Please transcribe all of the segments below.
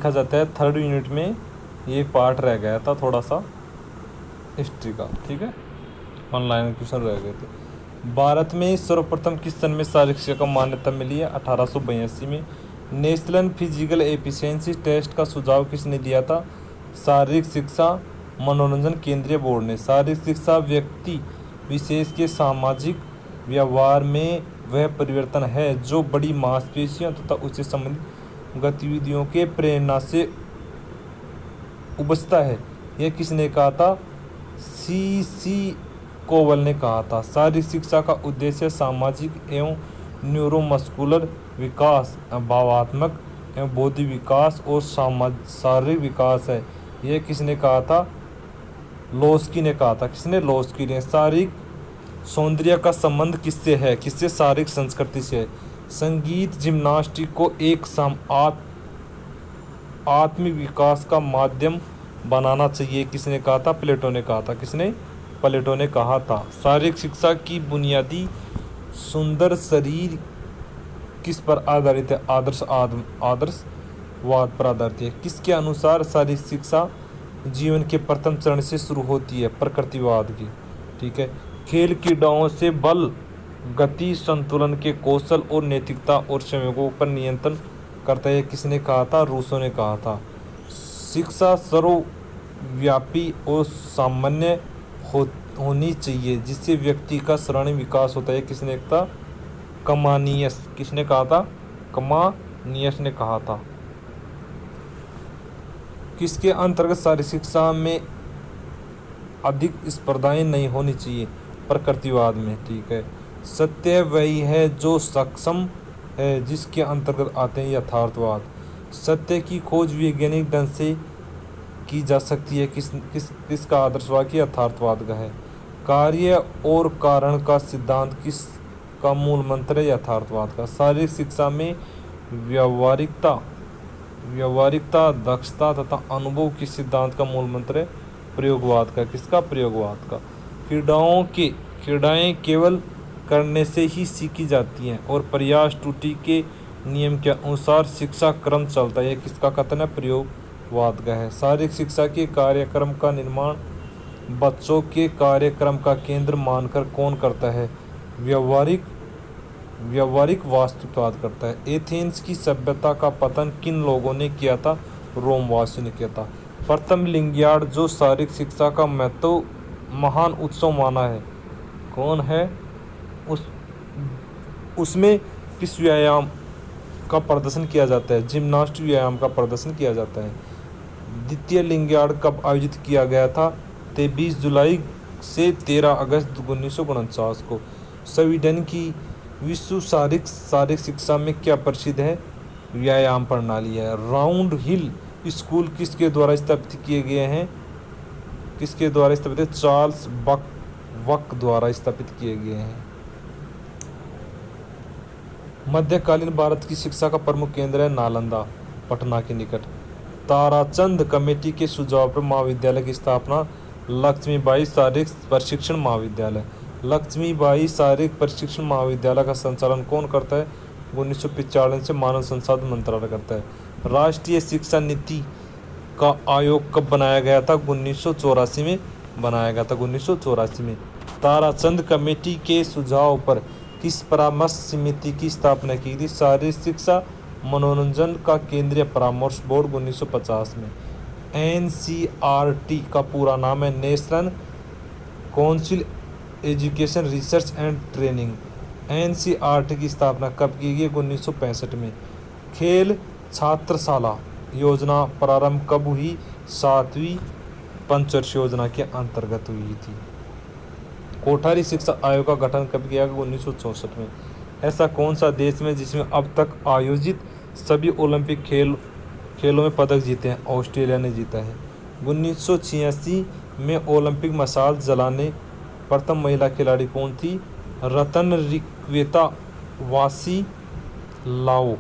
देखा जाता है 3rd यूनिट में ये पार्ट रह गया था थोड़ा सा हिस्ट्री का, ठीक है, ऑनलाइन क्वेश्चन रह गए थे। भारत में सर्वप्रथम किस सन में शारीरिक शिक्षा को मान्यता मिली है? 1882 में। नेशनल फिजिकल एफिशिएंसी टेस्ट का सुझाव किसने दिया था? शारीरिक शिक्षा मनोरंजन केंद्रीय बोर्ड ने। शारीरिक शिक्षा व्यक्ति विशेष के सामाजिक व्यवहार में वह परिवर्तन है जो बड़ी मांसपेशियों तथा उससे संबंधित गतिविधियों के प्रेरणा से उपजता है। यह किसने कहा था? सी कोवल ने कहा था। शारीरिक शिक्षा का उद्देश्य सामाजिक एवं न्यूरोमस्कुलर विकास, भावात्मक एवं बौद्धिक विकास और शारीरिक विकास है। यह किसने कहा था? लोस्की ने कहा था। किसने? लोस्की ने। शारीरिक सौंदर्य का संबंध किससे है? किससे? शारीरिक संस्कृति से है। संगीत जिम्नास्टिक को एक आत्मिक विकास का माध्यम बनाना चाहिए, किसने कहा था? प्लेटो ने कहा था। किसने? प्लेटो ने कहा था। शारीरिक शिक्षा की बुनियादी सुंदर शरीर किस पर आधारित है? आदर्शवाद पर आधारित है। किसके अनुसार शारीरिक शिक्षा जीवन के प्रथम चरण से शुरू होती है? प्रकृतिवाद की, ठीक है। खेल क्रीड़ाओं से बल, गति, संतुलन के कौशल और नैतिकता और संयोगों पर नियंत्रण करता है, किसने कहा था? रूसो ने कहा था। शिक्षा सर्वव्यापी और सामान्य होनी चाहिए जिससे व्यक्ति का सर्वांगीण विकास होता है, किसने कहा? कमानियस। किसने कहा था? कमानियस ने कहा था। किसके अंतर्गत शारीरिक शिक्षा में अधिक स्पर्धाएं नहीं होनी चाहिए? प्रकृतिवाद में, ठीक है। सत्य वही है जो सक्षम है, जिसके अंतर्गत आते हैं यथार्थवाद। सत्य की खोज वैज्ञानिक ढंग से की जा सकती है, किसका आदर्शवाद की? यथार्थवाद का है। कार्य और कारण का सिद्धांत किसका मूल मंत्र है? यथार्थवाद का। शारीरिक शिक्षा में व्यवहारिकता, दक्षता तथा अनुभव के सिद्धांत का मूल मंत्र है? प्रयोगवाद का। किसका? प्रयोगवाद का। क्रीड़ाएं केवल करने से ही सीखी जाती हैं और प्रयास त्रुटि के नियम के अनुसार शिक्षा क्रम चलता है, किसका कथन है? प्रयोगवाद का है। शारीरिक शिक्षा के कार्यक्रम का निर्माण बच्चों के कार्यक्रम का केंद्र मानकर कौन करता है? व्यवहारिक वास्तुवाद करता है। एथेंस की सभ्यता का पतन किन लोगों ने किया था? रोमवासियों ने किया था। प्रथम ओलंपियाड जो शारीरिक शिक्षा का महत्व महान उत्सव माना है, कौन है? उसमें किस व्यायाम का प्रदर्शन किया जाता है? जिम्नास्टिक व्यायाम का प्रदर्शन किया जाता है। द्वितीय ओलंपियाड कब आयोजित किया गया था? 23 जुलाई से 13 अगस्त 1949 को। स्वीडन की विश्व शारीरिक शिक्षा में क्या प्रसिद्ध है? व्यायाम प्रणाली है। राउंड हिल स्कूल किसके द्वारा स्थापित किए गए हैं? किसके द्वारा स्थापित है? चार्ल्स बक द्वारा स्थापित किए गए हैं। मध्यकालीन भारत की शिक्षा का प्रमुख केंद्र है नालंदा, पटना के निकट। ताराचंद कमेटी के सुझाव पर महाविद्यालय की स्थापना लक्ष्मीबाई शारीरिक प्रशिक्षण महाविद्यालय। लक्ष्मीबाई शारीरिक प्रशिक्षण महाविद्यालय का संचालन कौन करता है? 1945 से मानव संसाधन मंत्रालय करता है। राष्ट्रीय शिक्षा नीति का आयोग कब बनाया गया था? 1984 में बनाया गया था। 1984 में। ताराचंद कमेटी के सुझाव पर किस परामर्श समिति की स्थापना की थी? शारीरिक शिक्षा मनोरंजन का केंद्रीय परामर्श बोर्ड 1950 में। NCERT का पूरा नाम है national council education research and training. NCERT की स्थापना कब की गई? 1965 में। खेल छात्रशाला योजना प्रारंभ कब हुई? 7वीं पंचवर्षीय योजना के अंतर्गत हुई थी। कोठारी शिक्षा आयोग का गठन कब किया गया? 1964 में। ऐसा कौन सा देश में जिसमें अब तक आयोजित सभी ओलंपिक खेलों में पदक जीते हैं? ऑस्ट्रेलिया ने जीता है। 1986 में ओलंपिक मशाल जलाने प्रथम महिला खिलाड़ी कौन थी? रतन रिक्वेता वासी लाओ।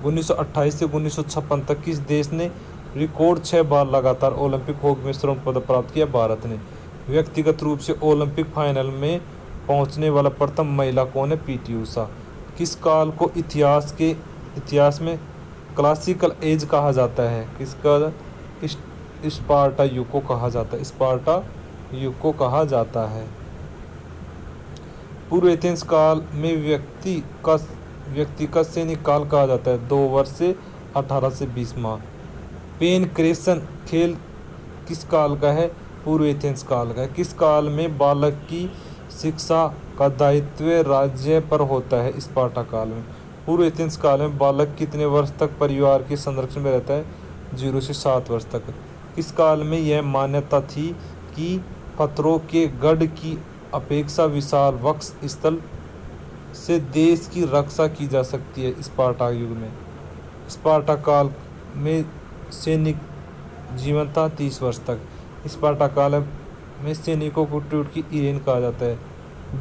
1928 से 1956 तक किस देश ने रिकॉर्ड 6 बार लगातार ओलंपिक हॉकी में स्वर्ण पदक प्राप्त किया? भारत ने। व्यक्तिगत रूप से ओलंपिक फाइनल में पहुंचने वाला प्रथम महिला कौन है? PT ऊषा। किस काल को इतिहास में क्लासिकल एज कहा जाता है किसका? स्पार्टा युग को कहा जाता है, स्पार्टा युग को कहा जाता है। पूर्व एथेंस काल में व्यक्ति का सैनिक काल कहा जाता है 2 वर्ष से 18 से 20 माह। पेनक्रेशन खेल किस काल का है? पूर्व एथेंस काल का है। किस काल में बालक की शिक्षा का दायित्व राज्य पर होता है? स्पार्टा काल में। पूर्व एथेंस काल में बालक कितने वर्ष तक परिवार के संरक्षण में रहता है? 0 से 7 वर्ष तक। किस काल में यह मान्यता थी कि पत्थरों के गढ़ की अपेक्षा विशाल वक्ष स्थल से देश की रक्षा की जा सकती है? स्पार्टा युग में। स्पार्टा काल में सैनिक जीवन था 30 वर्ष तक। स्पार्टा काल में सैनिकों को ट्यूट की इरेन कहा जाता है।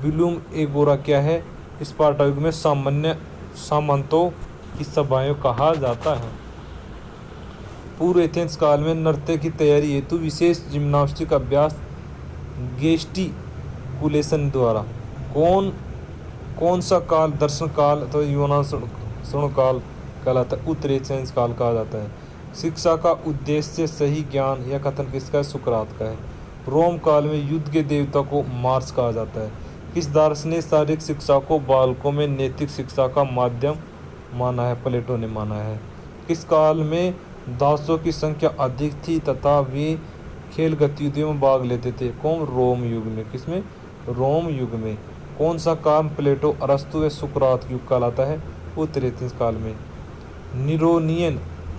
विलुम एगोरा क्या है? स्पार्टा युग में सामंतों की सभाएं कहा जाता है। पूर्व एथेंस काल में नृत्य की तैयारी हेतु विशेष जिम्नास्टिक अभ्यास गेस्टिकुलेशन द्वारा कौन सा काल दर्शन काल तो युवानासण काल कहलाता है? उत्तर एथेंस काल कहा जाता है। शिक्षा का उद्देश्य सही ज्ञान यह कथन किसका है? सुकरात का है। रोम काल में युद्ध के देवता को मार्स कहा जाता है। किस दार्शनिक ने शारीरिक शिक्षा को बालकों में नैतिक शिक्षा का माध्यम माना है? प्लेटो ने माना है। किस काल में दासों की संख्या अधिक थी तथा वे खेल गतिविधियों में भाग लेते थे? कौन? रोम युग में। किसमें? रोम युग में। कौन सा काम प्लेटो अरस्तु व सुकरात युग कहलाता है? उत्तर एथेंस काल में।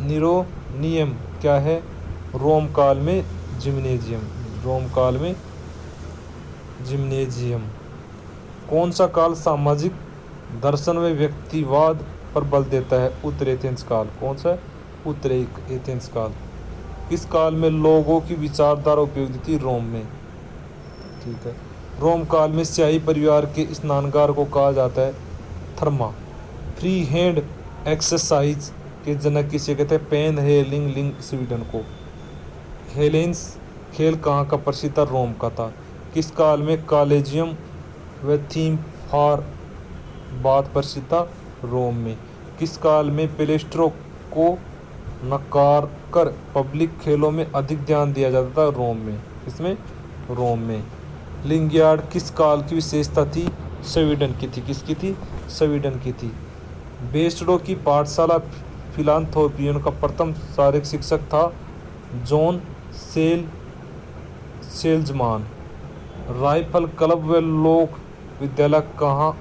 निरोनियम क्या है? रोम काल में जिम्नेजियम। रोम काल में जिम्नेजियम। कौन सा काल सामाजिक दर्शन व व्यक्तिवाद पर बल देता है? उत्तर एथेंस काल। कौन सा? उत्तर एथेंस काल। किस काल में लोगों की विचारधारा उपयोगी थी? रोम में। ठीक है। रोम काल में स्याही परिवार के स्नानगार को कहा जाता है थर्मा। फ्री हैंड एक्सरसाइज के जनक किसे कहते हैं? पेन हेलिंग स्वीडन को। हेलेंस खेल कहाँ का प्रसिद्ध था? रोम का था। किस काल में कॉलेजियम व थीम फॉर बात प्रसिद्ध था? रोम में। किस काल में पेलेस्ट्रो को नकार कर पब्लिक खेलों में अधिक ध्यान दिया जाता था? रोम में। इसमें रोम में। लिंगयार्ड किस काल की विशेषता थी? स्वीडन की थी। किसकी थी? स्वीडन की थी। बेस्टो की पाठशाला फिलांथ्रोपियन का प्रथम शारीरिक शिक्षक था जॉन सेल्जमान। राइफल क्लब व लोक विद्यालय कहाँ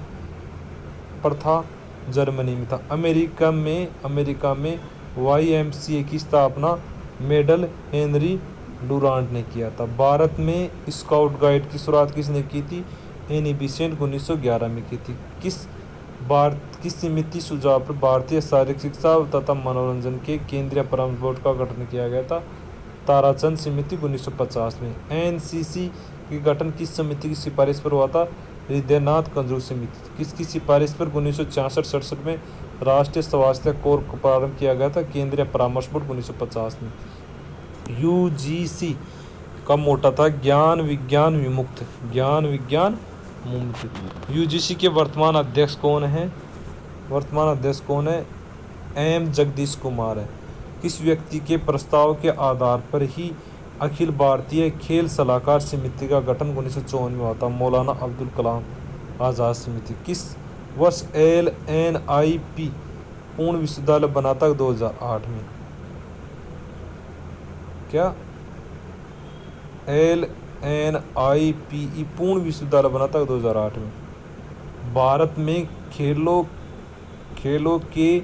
पर था? जर्मनी में था। अमेरिका में YMCA की स्थापना मेडल हेनरी डुरांट ने किया था। भारत में स्काउट गाइड की शुरुआत किसने की थी? एनी बेसेंट 1911 में की थी। किस समिति सुझाव पर भारतीय शारीरिक शिक्षा तथा मनोरंजन के केंद्रीय परामर्श बोर्ड का गठन किया गया था? ताराचंद समिति 1950 में। NCC के गठन किस समिति की सिफारिश पर हुआ था? हृदयनाथ कंजरू समिति। किसकी सिफारिश पर 1966-67 में राष्ट्रीय स्वास्थ्य कोर को प्रारंभ किया गया था? केंद्रीय परामर्श बोर्ड 1950 में। UGC का मोटा था ज्ञान विज्ञान विमुक्त। ज्ञान विज्ञान मुक्त। UGC के वर्तमान अध्यक्ष कौन है? M जगदीश कुमार है। किस व्यक्ति के प्रस्ताव के आधार पर ही अखिल भारतीय खेल सलाहकार समिति का गठन 1954 में हुआ था? मौलाना अब्दुल कलाम आज़ाद समिति। किस वर्ष LNIP पूर्ण विश्वविद्यालय बना था? 2008 में। क्या? LNIPE पूर्ण विश्वविद्यालय बना था 2008 में। भारत में खेलों के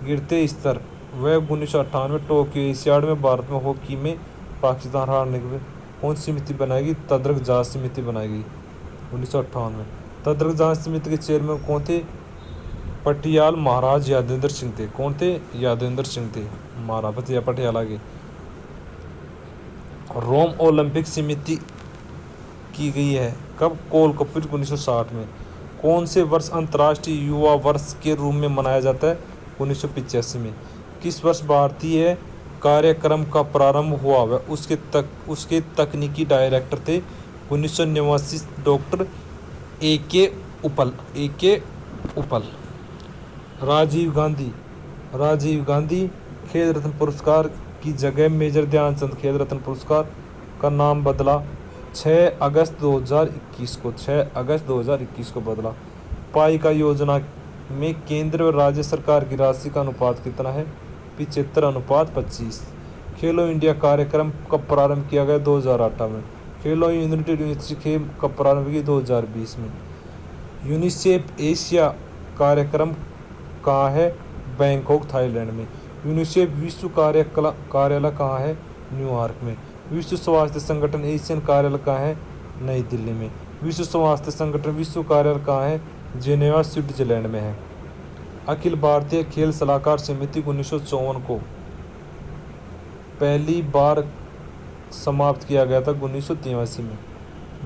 गिरते स्तर वह 1998 टोक्यो एशियाड में भारत में हॉकी में पाकिस्तान हारने के बाद कौन सी समिति बनाएगी? तद्रक जांच समिति बनाएगी 1958 में। तद्रक जांच समिति के चेयरमैन कौन थे? पटियाल महाराज यादेंद्र सिंह थे। कौन थे? यादेंद्र सिंह थे महाराज पटियाला के। रोम ओलंपिक समिति की गई है कब? कोलकाता 1960 में। कौन से वर्ष अंतर्राष्ट्रीय युवा वर्ष के रूप में मनाया जाता है? 1985 में। किस वर्ष भारतीय कार्यक्रम का प्रारंभ हुआ? वह उसके तकनीकी डायरेक्टर थे 1989 डॉक्टर A.K. उपल। राजीव गांधी राजीव गांधी खेल रत्न पुरस्कार की जगह मेजर ध्यानचंद खेल रत्न पुरस्कार का नाम बदला 6 अगस्त 2021 को 6 अगस्त 2021 को बदला। पाई का योजना में केंद्र और राज्य सरकार की राशि का अनुपात कितना है? 75:25। खेलो इंडिया कार्यक्रम कब प्रारंभ किया गया? 2018 में। खेलो यूनिवर्सिटी खेल कब प्रारंभ की? 2020 में। यूनिसेफ एशिया कार्यक्रम कहाँ है? बैंकॉक थाईलैंड में। यूनिसेफ विश्व कार्यालय कहाँ है? न्यूयॉर्क में। विश्व स्वास्थ्य संगठन एशियन कार्यालय कहाँ है? नई दिल्ली में। विश्व स्वास्थ्य संगठन विश्व कार्यालय कहाँ है? जेनेवा स्विट्जरलैंड में है। अखिल भारतीय खेल सलाहकार समिति 1954 को पहली बार समाप्त किया गया था 1983 में।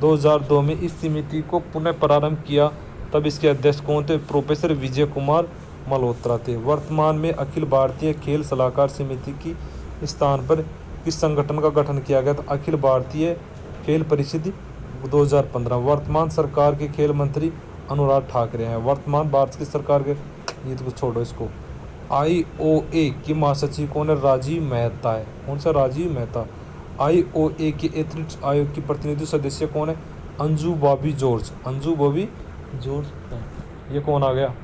2002 में इस समिति को पुनः प्रारंभ किया, तब इसके अध्यक्ष कौन थे? प्रोफेसर विजय कुमार मल्होत्रा थे। वर्तमान में अखिल भारतीय खेल सलाहकार समिति की स्थान पर किस संगठन का गठन किया गया था? अखिल भारतीय खेल परिषद 2015। वर्तमान सरकार के खेल मंत्री अनुराग ठाकरे हैं। वर्तमान भारत की सरकार के, ये तो छोड़ो इसको। IOA की महासचिव कौन है? राजीव मेहता है। कौन सा? राजीव मेहता। IOA के एथलीट्स आयोग की प्रतिनिधि सदस्य कौन है? अंजू बॉबी जॉर्ज। अंजू बॉबी जॉर्ज। ये कौन आ गया?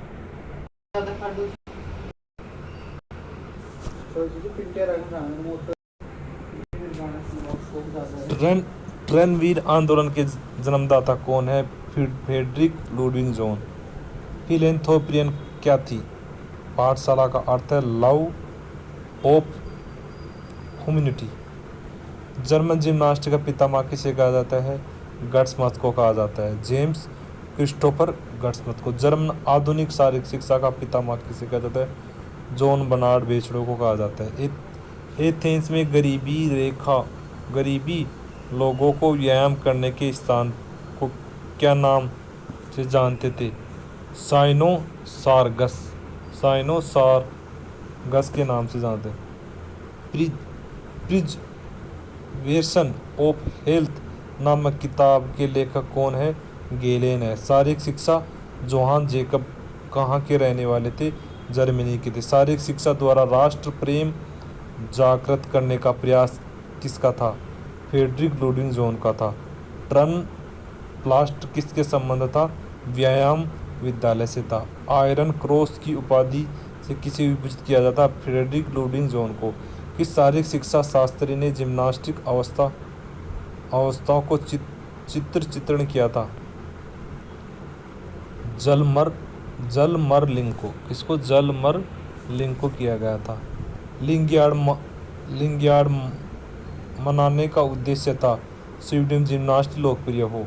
ट्रेनवीर आंदोलन के जन्मदाता कौन है? Frederick Ludwig zone. फिलेंथ्रोपियन क्या थी? पाठशाला का अर्थ है love of humanity. German gymnastic का पितामह किसे कहा जाता है? गट्समथ को कहा जाता है। जेम्स क्रिस्टोफर गट्समथ को। जर्मन आधुनिक शारीरिक शिक्षा का पितामह किसे कहा जाता है? जॉन बर्नार्ड बेचड़ो को कहा जाता है। एथेंस में गरीबी लोगों को व्यायाम करने के स्थान को क्या नाम से जानते थे? साइनोसार्गस। साइनोसार्गस के नाम से जानते हैं। प्रिजर्वेशन ऑफ हेल्थ नामक किताब के लेखक कौन है? गेलेन है। शारीरिक शिक्षा जोहान जैकब कहाँ के रहने वाले थे? जर्मनी के थे। शारीरिक शिक्षा द्वारा राष्ट्र प्रेम जागृत करने का प्रयास किसका था? फ्रेडरिक लुडविग जोन का था। टर्न प्लास्ट किसके संबंध था? व्यायाम विद्यालय से था। आयरन क्रॉस की उपाधि से किसे विभूषित किया जाता? फ्रेडरिक लुडविग जोन को। किस शारीरिक शिक्षा शास्त्री ने जिम्नास्टिक अवस्थाओं को चित्रण किया था? जलमरलिंग को। किसको? जलमरलिंग को किया गया था। लिंगयार्ड मनाने का उद्देश्य था स्वीडन जिम्नास्ट लोकप्रिय हो।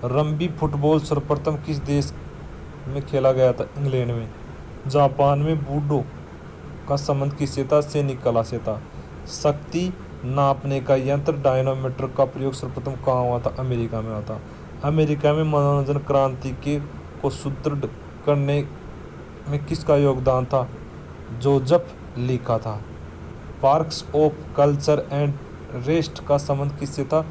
रग्बी फुटबॉल सर्वप्रथम किस देश में खेला गया था? इंग्लैंड में। जापान में बूडो का संबंध किससे था? सैनिक कला से था। शक्ति नापने का यंत्र डायनामोमीटर का प्रयोग सर्वप्रथम कहाँ हुआ था? अमेरिका में हुआ था। अमेरिका में मनोरंजन क्रांति को सुदृढ़ करने में किसका योगदान था? जोसेफ ली का था। Parks of culture and rest का संबंध किससे था?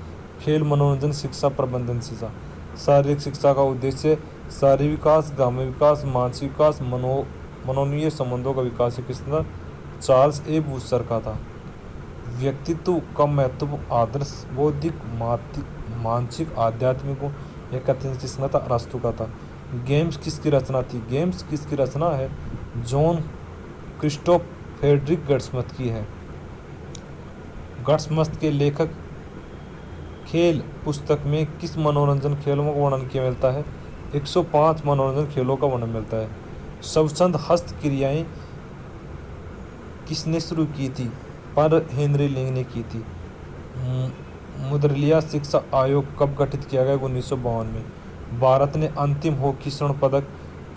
खेल मनोरंजन शिक्षा प्रबंधन से था। शारीरिक शिक्षा का उद्देश्य शारीरिक विकास, ग्राम्य विकास, मानसिक विकास, मनोनीय संबंधों का विकास किसने था? चार्ल्स ए बूस्टर का था। व्यक्तित्व का महत्व आदर्श, बौद्धिक, मानसिक, आध्यात्मिक गुण एकत्रित किसने था? अरस्तु का था। गेम्स किसकी रचना थी? गेम्स किसकी रचना है? जॉन क्रिस्टोफ फ्रेडरिक गट्समथ की है। गट्समथ के लेखक खेल पुस्तक में किस मनोरंजन खेलों का वर्णन किया मिलता है? 105 मनोरंजन खेलों का वर्णन मिलता है। स्वच्छंद हस्त क्रियाएं किसने शुरू की थी? पर हेनरी लिंग ने की थी। मुद्रलिया शिक्षा आयोग कब गठित किया गया? 1952 में। भारत ने अंतिम हॉकी स्वर्ण पदक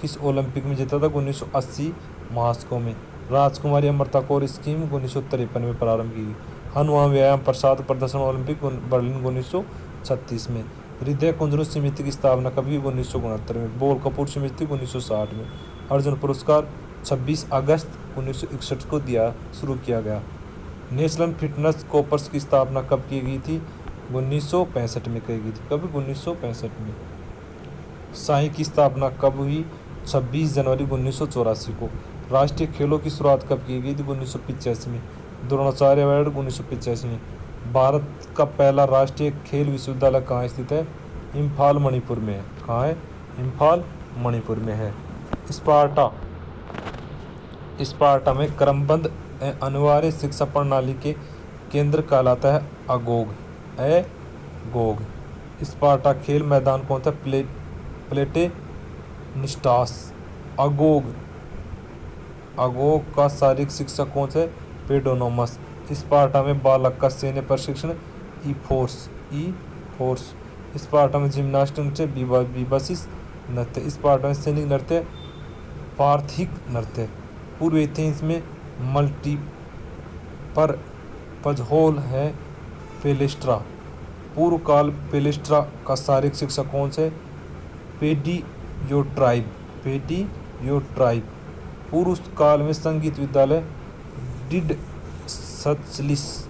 किस ओलंपिक में जीता था? 1980 मॉस्को में। राजकुमारी अमृता कौर स्कीम 1953 में प्रारंभ की गई। हनुमान व्यायाम प्रसाद प्रदर्शन ओलंपिक बर्लिन 1936 में। हृदय कुंजरू समिति की स्थापना कभी? 1969 में। बोल कपूर समिति 1960 में। अर्जुन पुरस्कार 26 अगस्त 1961 को शुरू किया गया। नेशनल फिटनेस कॉर्प्स की स्थापना कब की गई थी? 1965 में की गई थी। कब? 1965 में। साई की स्थापना कब हुई? 26 जनवरी 1984 को। राष्ट्रीय खेलों की शुरुआत कब की गई थी? 1985 में। द्रोणाचार्य अवार्ड 1985 में। भारत का पहला राष्ट्रीय खेल विश्वविद्यालय कहाँ स्थित है? इम्फाल मणिपुर में है। कहाँ है? इम्फाल मणिपुर में है। स्पार्टा स्पार्टा में क्रमबद्ध अनिवार्य शिक्षा प्रणाली के केंद्र कहलाता है अगोग। स्पार्टा खेल मैदान कौन था? प्लेटे निस्टास। अगोग का शारीरिक शिक्षक कौन से? पेडोनोमस। स्पार्टा में बालक का सैन्य प्रशिक्षण ई फोर्स। स्पार्टा में जिम्नास्टिक नृत्य विवासिस नृत्य। स्पार्टा में सैनिक नृत्य पार्थिक नृत्य। पूर्व एथेंस में मल्टीपर्पज हॉल है पेलेस्ट्रा। पूर्व काल पेलेस्ट्रा का शारीरिक शिक्षक कौन से? पेडियोट्राइब। पूर्व काल में संगीत विद्यालय डिड सचलिस।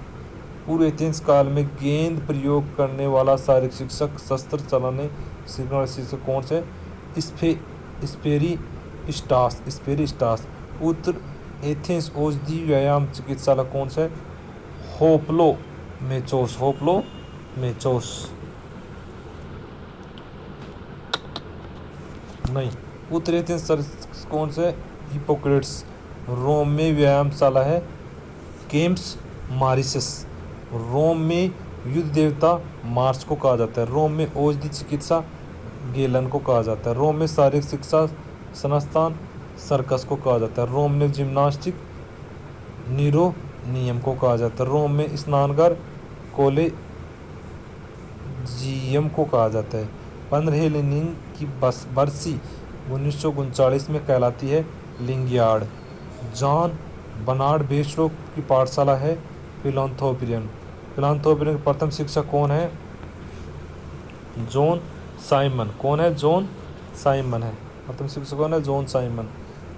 पूर्व एथेंस काल में गेंद प्रयोग करने वाला शारीरिक शिक्षक शस्त्र चलाने सीखने शिक्षक कौन से? स्पेरिस्टास। उत्तर एथेंस औषधि व्यायाम चिकित्सालय कौन से? होप्लो मेचोस। नहीं, उत्तर एथेंस कौन से? हिपोक्रेट्स। रोम में व्यायामशाला है केम्प्स मारिसस। रोम में युद्ध देवता मार्स को कहा जाता है। रोम में औषधि चिकित्सा गेलन को कहा जाता है। रोम में शारीरिक शिक्षा संस्थान सर्कस को कहा जाता है। रोम में जिम्नास्टिक नियम को कहा जाता है। रोम में स्नानघर कोलेजियम को कहा जाता है। 15 लिंग की बरसी 1939 में कहलाती है लिंगियार्ड। जॉन बनार्ड बेस्टो की पाठशाला है फिलांथ्रोपियन के प्रथम शिक्षक कौन है? John Simon. कौन है? जॉन साइमन है। प्रथम शिक्षक कौन है? John Simon.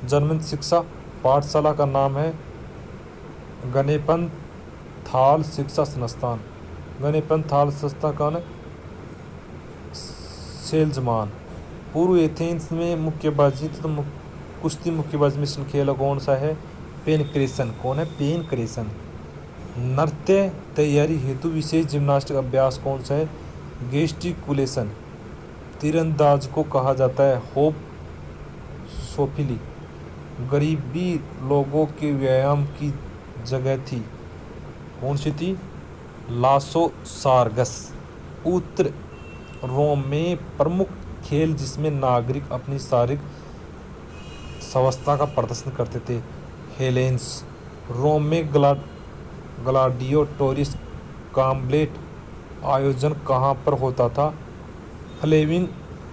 जर्मन शिक्षा पाठशाला का नाम है गनेपनथाल शिक्षा संस्थान। गनेपनथाल संस्था कौन है? सेल्जमान। पूर्व एथेंस में मुक्केबाजी तो कुश्ती मुक्केबाजी में खेल कौन सा है? पेनक्रेशन। कौन है? पेनक्रेशन। नृत्य तैयारी हेतु विशेष जिम्नास्टिक अभ्यास कौन सा है? गेस्टिकुलेशन। तीरंदाज को कहा जाता है होप सोफिली। गरीबी लोगों के व्यायाम की जगह थी। कौन सी थी? लासो सार्गस। उत्तर रोम में प्रमुख खेल जिसमें नागरिक अपनी शारीरिक स्वास्थ्य का प्रदर्शन करते थे हेलेंस। रोम में ग्लाडियोटोरिस कॉम्बैट आयोजन कहाँ पर होता था? फ्लेविन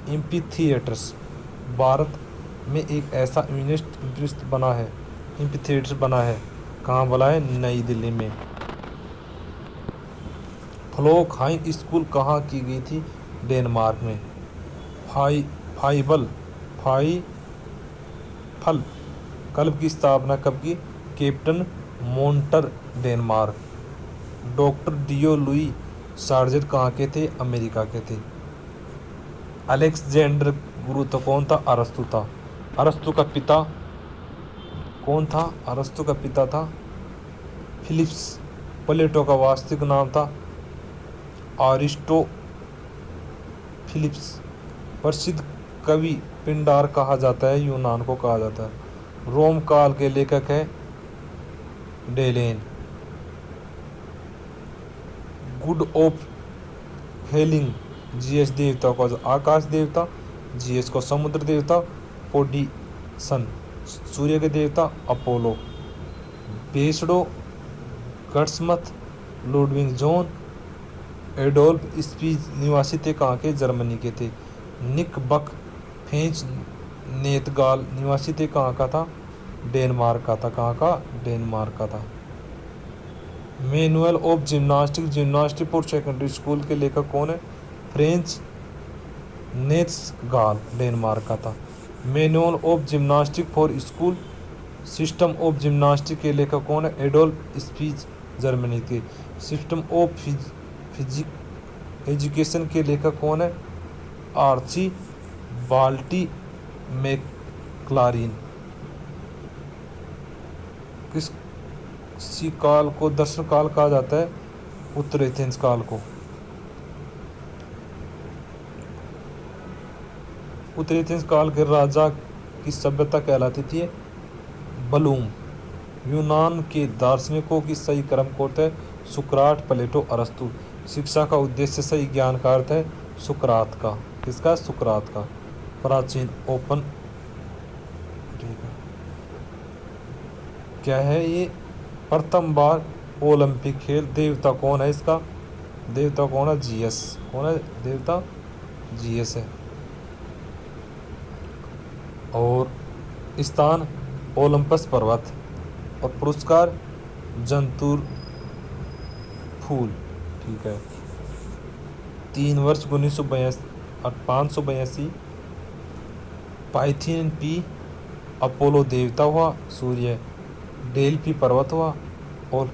एम्फीथिएटर्स। भारत में एक ऐसा एम्फीथिएटर बना है। कहाँ बना है? नई दिल्ली में। फ्लोक हाई स्कूल कहाँ की गई थी? डेनमार्क में। फाइफल क्लब की स्थापना कब की? कैप्टन मोंटर डेनमार्क। डॉक्टर डियो लुई सार्जेंट कहाँ के थे? अमेरिका के थे। अलेक्जेंडर गुरु तो कौन था? अरस्तु था। अरस्तु का पिता कौन था? अरस्तु का पिता था फिलिप्स। प्लेटो का वास्तविक नाम था अरिस्टोफिलिप्स। प्रसिद्ध कवि पिंडार कहा जाता है? यूनान को कहा जाता है। रोम काल के लेखक है डेलेन। गुड ऑफ हेलिंग जीएस देवता को आकाश देवता, जीएस को समुद्र देवता, पोडिसन सूर्य के देवता, अपोलो। बेसडो गट्समथ लुडविग जॉन एडोल्फ स्पीच निवासी थे कहाँ के? जर्मनी के थे। निक बक फेंच नेतगाल निवासी थे कहाँ का था? डेनमार्क का था। कहाँ का? डेनमार्क का था। Manual of gymnastic for secondary school के लेखक कौन है? फ्रेंच नेत्सगाल डेनमार्क का था। Manual of gymnastic for school system of gymnastic के लेखक कौन है? एडोल्फ स्पीच जर्मनी के। सिस्टम ऑफ फिजिक एजुकेशन के लेखक कौन है? आर्ची बाल्टी मैक्लारिन। इसी काल को दर्शन काल कहा जाता है, उत्तर एथेंस काल को। उत्तर एथेंस काल के राजा की सभ्यता कहलाती थी बलूम। यूनान के दार्शनिकों की सही क्रम को है सुकरात, प्लेटो, अरस्तु। शिक्षा का उद्देश्य सही ज्ञान का अर्थ है सुकरात का। किसका? सुकरात का। प्राचीन ओपन, ठीक है, क्या है ये? प्रथम बार ओलंपिक खेल। देवता कौन है इसका? देवता कौन है? जीएस। कौन है देवता? जीएस है। और स्थान ओलंपस पर्वत। और पुरस्कार जंतुर फूल, ठीक है। 3 वर्ष 582 पाइथियन पी अपोलो देवता हुआ, सूर्य डेल्फी पर्वत हुआ, और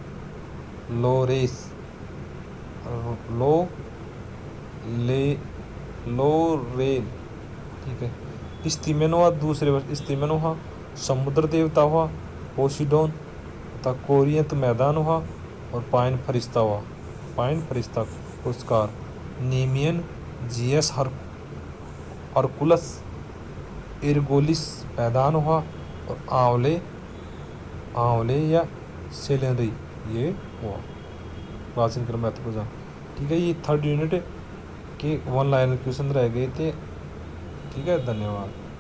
लोरेस लो ले लोरेल, ठीक है। स्तिमेन हुआ दूसरे वर्ष, स्तिमेन हुआ। समुद्र देवता हुआ पोसिडोन, तथा कोरियंत मैदान हुआ, और पाइन फरिश्ता हुआ। पाइन फरिश्ता पुरस्कार नेमियन जीएस हरकुलस इरगोलिस मैदान हुआ, और आंवले या सेलेनरी ये हुआ। प्राचीन क्रम महत्वपूर्ण, ठीक है। ये 3rd यूनिट के 1 लाइन क्वेश्चन रह गए थे, ठीक है। धन्यवाद।